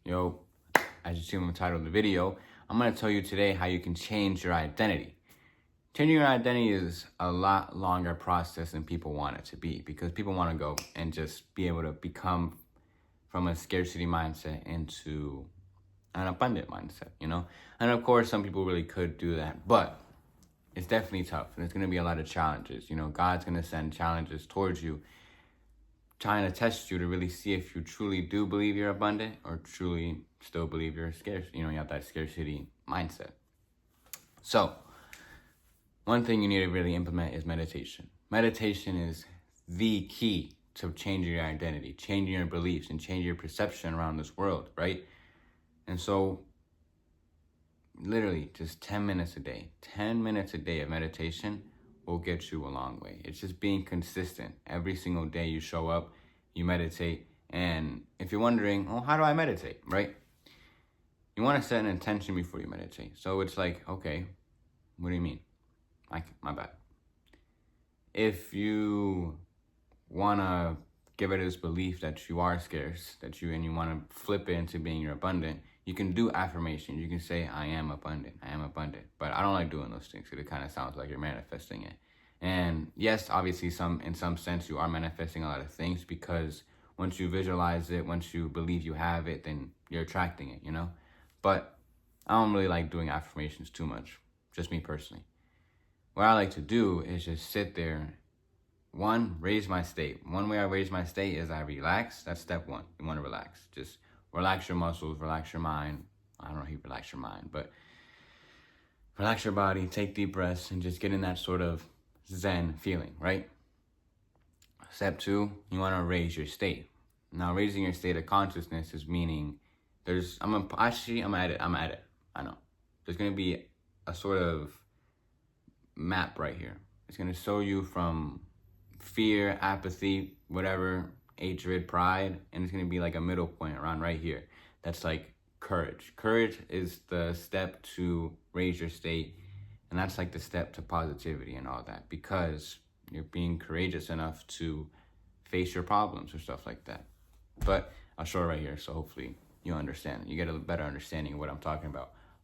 Yo, as you see in the title of the video, I'm going to tell you today how you can change your identity. Changing your identity is a lot longer process than people want it to be, because people want to go and just be able to become from a scarcity mindset into an abundant mindset, you know? And of course, some people really could do that, but it's definitely tough. And there's going to be a lot of challenges. You know, God's going to send challenges towards you, trying to test you to really see if you truly do believe you're abundant or truly still believe you're scarce. You know, you have that scarcity mindset. So, one thing you need to really implement is meditation. Meditation is the key to changing your identity, changing your beliefs, and changing your perception around this world, right? And so, literally, just 10 minutes a day. 10 minutes a day of meditation will get you a long way. It's just being consistent. Every single day you show up, you meditate. And if you're wondering, oh, how do I meditate, right? You want to set an intention before you meditate. So it's like, okay, what do you mean? My bad. If you want to get rid of this belief that you are scarce, and you want to flip it into being you're abundant, you can do affirmations. You can say, I am abundant, I am abundant. But I don't like doing those things because it kind of sounds like you're manifesting it. And yes, obviously in some sense you are manifesting a lot of things, because once you visualize it, once you believe you have it, then you're attracting it, you know? But I don't really like doing affirmations too much, just me personally. What I like to do is just sit there. One, raise my state. One way I raise my state is I relax. That's step one. You want to relax. Just relax your muscles, relax your mind. I don't know if you relax your mind, but relax your body, take deep breaths, and just get in that sort of Zen feeling, right? Step two, you want to raise your state. Now, raising your state of consciousness is meaning I'm at it. I know. There's going to be a sort of map right here. It's going to show you from fear, apathy, whatever, hatred, pride, and it's going to be like a middle point around right here. That's like courage. Courage is the step to raise your state, and that's like the step to positivity and all that, because you're being courageous enough to face your problems or stuff like that. But I'll show it right here, so hopefully you understand. You get a better understanding of what I'm talking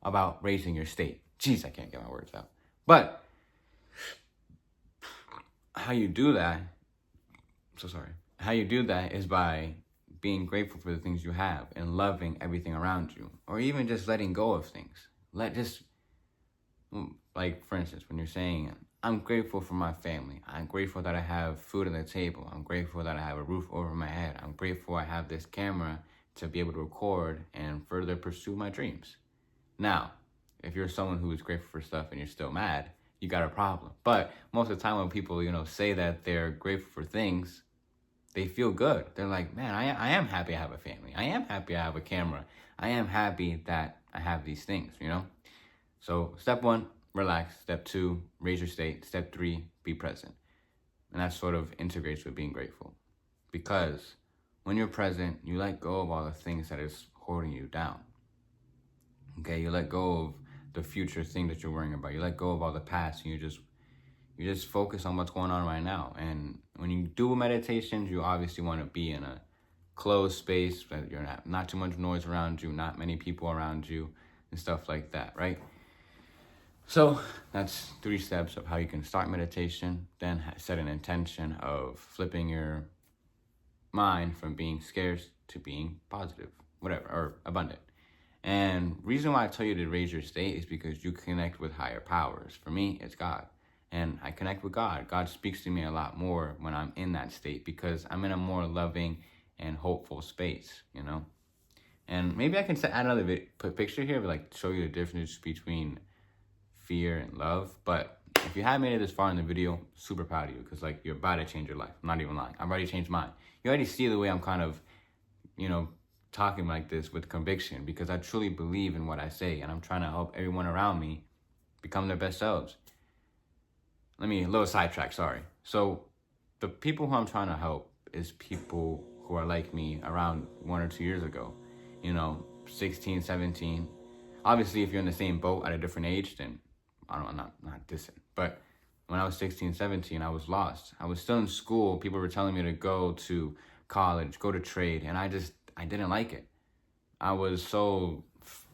about raising your state. Jeez, I can't get my words out. But how you do that is by being grateful for the things you have and loving everything around you, or even just letting go of things. Like, for instance, when you're saying, I'm grateful for my family. I'm grateful that I have food on the table. I'm grateful that I have a roof over my head. I'm grateful I have this camera to be able to record and further pursue my dreams. Now, if you're someone who is grateful for stuff and you're still mad, you got a problem. But most of the time when people, say that they're grateful for things, they feel good. They're like, man, I am happy I have a family. I am happy I have a camera. I am happy that I have these things, So step one, relax. Step two, raise your state. Step three, be present. And that sort of integrates with being grateful. Because when you're present, you let go of all the things that is holding you down. Okay, you let go of the future thing that you're worrying about. You let go of all the past, and you just focus on what's going on right now. And when you do meditations, you obviously want to be in a closed space, that you're not too much noise around you, not many people around you, and stuff like that, right? So that's 3 steps of how you can start meditation. Then set an intention of flipping your mind from being scarce to being positive, whatever, or abundant. And reason why I tell you to raise your state is because you connect with higher powers. For me, it's God. And I connect with God. God speaks to me a lot more when I'm in that state, because I'm in a more loving and hopeful space, And maybe I can add another picture here, but show you the difference between fear and love. But if you haven't made it this far in the video, super proud of you, because you're about to change your life. I'm not even lying. I've already changed mine. You already see the way I'm kind of, talking like this with conviction, because I truly believe in what I say, and I'm trying to help everyone around me become their best selves. A little sidetrack, sorry. So the people who I'm trying to help is people who are like me around 1 or 2 years ago, 16, 17. Obviously, if you're in the same boat at a different age, then I'm not dissing. But when I was 16, 17, I was lost. I was still in school. People were telling me to go to college, go to trade, and I didn't like it. I was so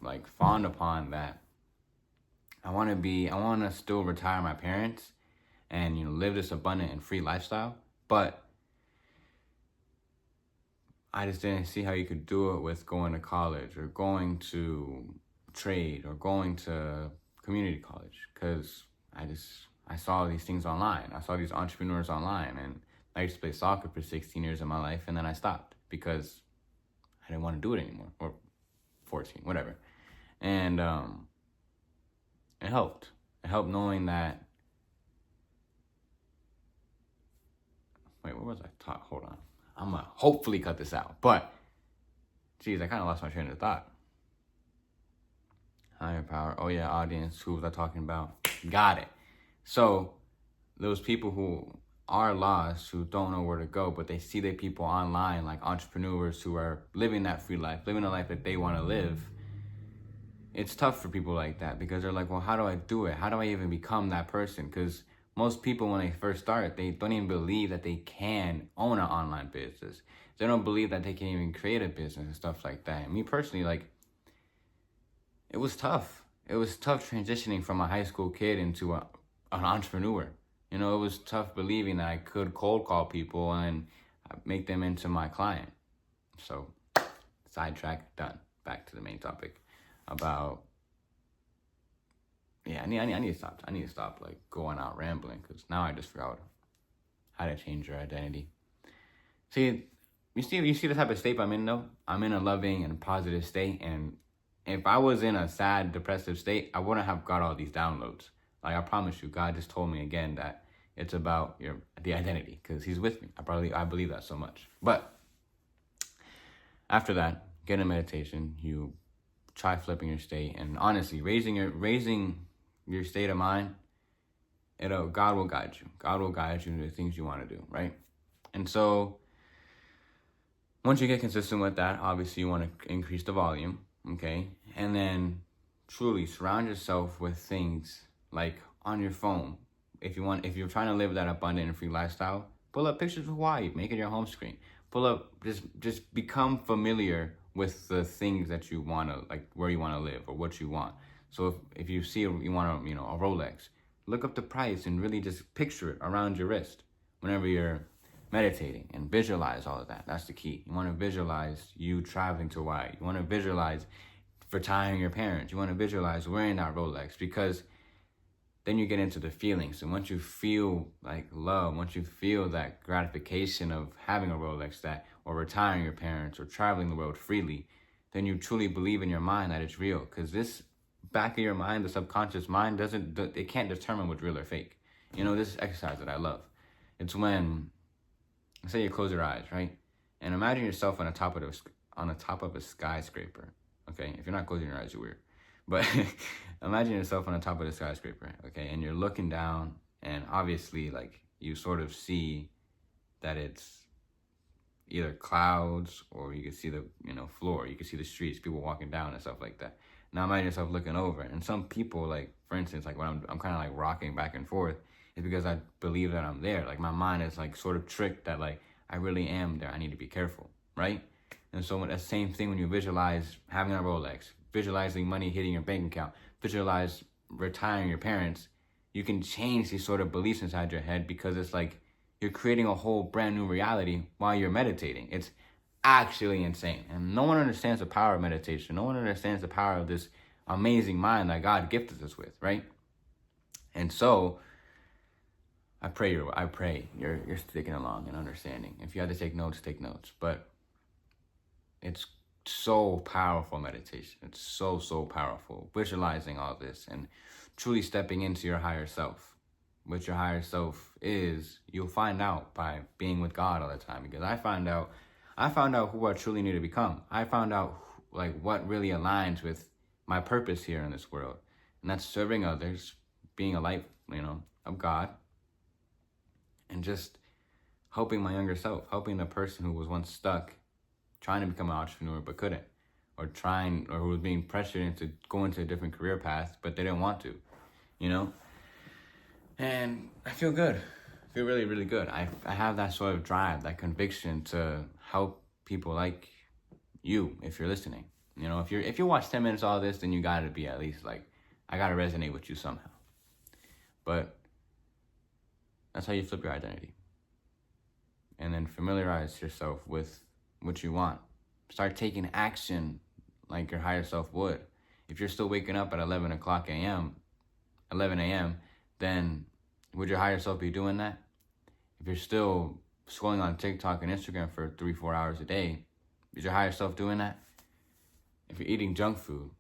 like fond upon that I want to still retire my parents and live this abundant and free lifestyle, but I just didn't see how you could do it with going to college or going to trade or going to community college, because I saw these things online. I saw these entrepreneurs online, and I used to play soccer for 16 years of my life, and then I stopped because I didn't want to do it anymore, or 14, whatever. And it helped. It helped knowing that. Wait, what was I taught? Hold on. I'm going to hopefully cut this out. But, geez, I kind of lost my train of thought. Higher power. Oh, yeah, audience. Who was I talking about? Got it. So, those people who are lost, who don't know where to go, but they see the people online, like entrepreneurs who are living that free life, living a life that they want to live. It's tough for people like that because they're like, well, how do I do it? How do I even become that person? Because most people, when they first start, they don't even believe that they can own an online business. They don't believe that they can even create a business and stuff like that. And me personally, like, it was tough. It was tough transitioning from a high school kid into an entrepreneur. It was tough believing that I could cold call people and make them into my client. So, sidetrack, done. Back to the main topic about... Yeah, I need to stop. I need to stop like going out rambling, because now I just forgot how to change your identity. See, you see the type of state I'm in though? I'm in a loving and positive state, and if I was in a sad, depressive state, I wouldn't have got all these downloads. Like, I promise you, God just told me again that it's about the identity, because He's with me. I believe that so much. But after that, get a meditation. You try flipping your state, and honestly, raising your state of mind, God will guide you. God will guide you to the things you want to do, right? And so, once you get consistent with that, obviously you want to increase the volume, okay? And then truly surround yourself with things like on your phone. If you're trying to live that abundant and free lifestyle, pull up pictures of Hawaii, make it your home screen. Pull up, just become familiar with the things that you want to, like where you want to live or what you want. So if you see you want a Rolex, look up the price and really just picture it around your wrist whenever you're meditating, and visualize all of that. That's the key. You want to visualize you traveling to Hawaii. You want to visualize retiring your parents. You want to visualize wearing that Rolex, because then you get into the feelings. And once you feel like love, once you feel that gratification of having a Rolex, or retiring your parents, or traveling the world freely, then you truly believe in your mind that it's real. Because this back of your mind, the subconscious mind, it can't determine what's real or fake. This exercise that I love. It's when, say you close your eyes, right? And imagine yourself on the top of a skyscraper. Okay, if you're not closing your eyes, you're weird. But imagine yourself on the top of the skyscraper, okay? And you're looking down, and obviously, like, you sort of see that it's either clouds, or you can see the, floor. You can see the streets, people walking down and stuff like that. Now imagine yourself looking over, and some people, like, for instance, like when I'm kind of like rocking back and forth, it's because I believe that I'm there. Like, my mind is like sort of tricked that like I really am there. I need to be careful, right? And so that same thing when you visualize having a Rolex, visualizing money hitting your bank account, visualize retiring your parents, you can change these sort of beliefs inside your head, because it's like you're creating a whole brand new reality while you're meditating. It's actually insane. And no one understands the power of meditation. No one understands the power of this amazing mind that God gifted us with, right? And so I pray you're sticking along and understanding. If you had to take notes, take notes. But it's so powerful, meditation. It's so, so powerful. Visualizing all this and truly stepping into your higher self. What your higher self is, you'll find out by being with God all the time. Because I found out who I truly need to become. I found out like what really aligns with my purpose here in this world. And that's serving others, being a light, of God. And just helping my younger self, helping the person who was once stuck trying to become an entrepreneur but couldn't, or who was being pressured into going to a different career path but they didn't want to, And I feel good. I feel really, really good. I have that sort of drive, that conviction to help people like you, if you're listening, You know, if you watch 10 minutes of all this, then you gotta be at least like, I gotta resonate with you somehow. But that's how you flip your identity. And then familiarize yourself with what you want. Start taking action like your higher self would. If you're still waking up at 11 a.m., then would your higher self be doing that? If you're still scrolling on TikTok and Instagram for 3-4 hours a day, is your higher self doing that? If you're eating junk food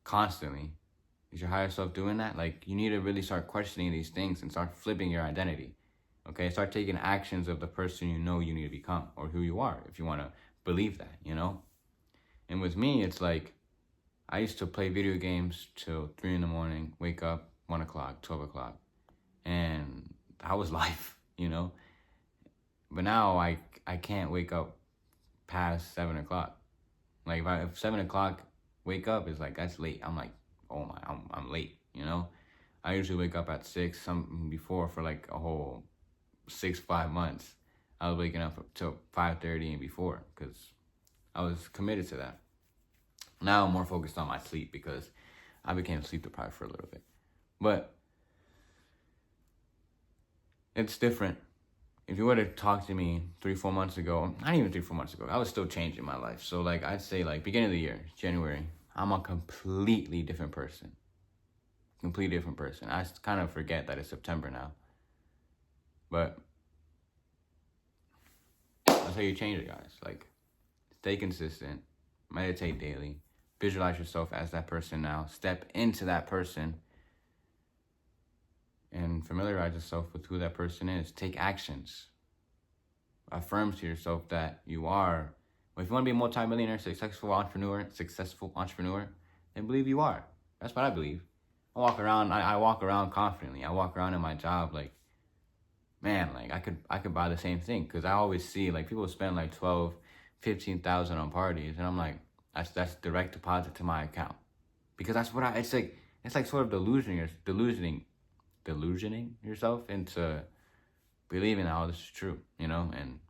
constantly, is your higher self doing that? Like, you need to really start questioning these things and start flipping your identity. Okay, start taking actions of the person you know you need to become, or who you are, if you want to believe that, you know? And with me, it's like, I used to play video games till 3 in the morning, wake up 1 o'clock, 12 o'clock, and that was life, you know? But now I can't wake up past 7 o'clock. Like, if 7 o'clock wake up is like, that's late. I'm like, oh my, I'm late, you know? I usually wake up at 6, some before for like a whole 5 months. I was waking up till 5:30 and before because I was committed to that. Now I'm more focused on my sleep because I became sleep deprived for a little bit. But it's different. If you were to talk to me 3-4 months ago, not even 3-4 months ago, I was still changing my life. So like, I'd say like beginning of the year, January, I'm a completely different person. Completely different person. I kind of forget that it's September now. But that's how you change it, guys. Like, stay consistent, meditate daily, visualize yourself as that person now, step into that person, and familiarize yourself with who that person is. Take actions. Affirm to yourself that you are. Well, if you want to be a multi-millionaire, successful entrepreneur, then believe you are. That's what I believe. I walk around confidently. I walk around in my job like, man, like I could buy the same thing, because I always see like people spend like 12, 15,000 on parties, and I'm like, that's direct deposit to my account, because that's what it's like sort of delusioning yourself into believing that all this is true, you know, and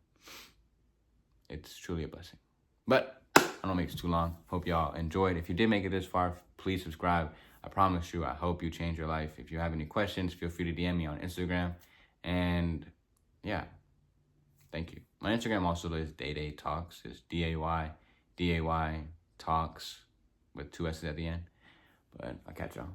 it's truly a blessing. But I don't make this too long. Hope y'all enjoyed. If you did make it this far, please subscribe. I promise you, I hope you change your life. If you have any questions, feel free to DM me on Instagram. And yeah, thank you. My Instagram also is Daydaytalkss. It's DAY Talks with 2 S's at the end. But I'll catch y'all.